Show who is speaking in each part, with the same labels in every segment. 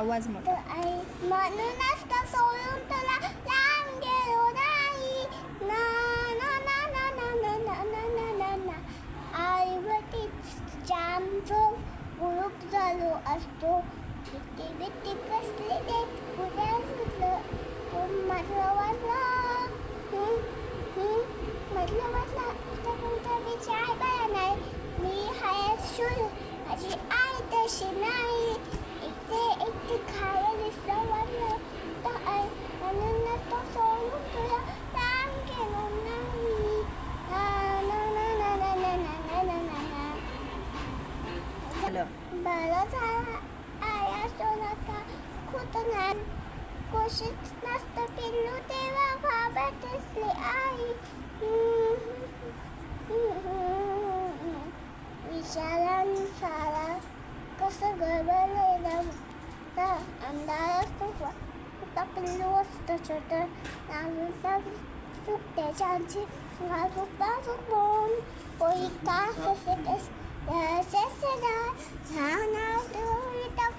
Speaker 1: आवाज मोठा.
Speaker 2: आई म्हणूनच तर सोडून तुला लांब गेलो नाही. ना ना ना ना ना ना ना ना ना ना आईवरतीच जाम झोप गुरूप झालो असतो. भीती भीती कसली देत उद्या सुटलं तो म्हटलं वाटलं म्हटलं वाटलं तर कोणता विचार बरा नाही. मी हाय शूर माझी आई तशी नाही. एकटे खायला दिसलं वाटलं तर आई म्हणूनच तो सोडून तुला लांब गेलो नाही. ना ना ना ना ना ना ना ना ना
Speaker 1: झालं.
Speaker 2: बरं झालं आया सोनाका खुद नाही कोशिश नसतं पिल्लू तेव्हा घाबरत असली आई. विचारांनुसार कसं गडबडलेलं अंधार असतो पिल्लू असतं छोटं नाजूक त्याच्याची नाजूक बोल कोई का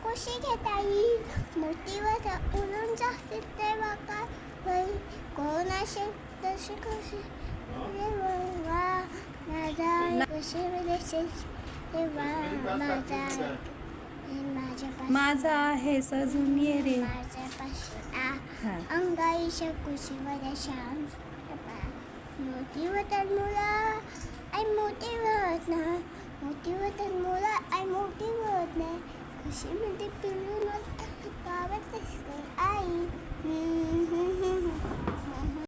Speaker 2: कशी घेता येईल मोठीवर उडून जास्त तेव्हा काय कोणाशी तशी कशी माझा कशी
Speaker 1: माझा आहे सजून ये रे.
Speaker 2: माझ्यापासून अंगाईच्या कुशीवर शाम मोठी होतात मुलं आई मोठी होत ना मोठी होतात मुलं आई मोठी होत नाही. खुशीमध्ये पिल्लू नसतं गावात असते आई.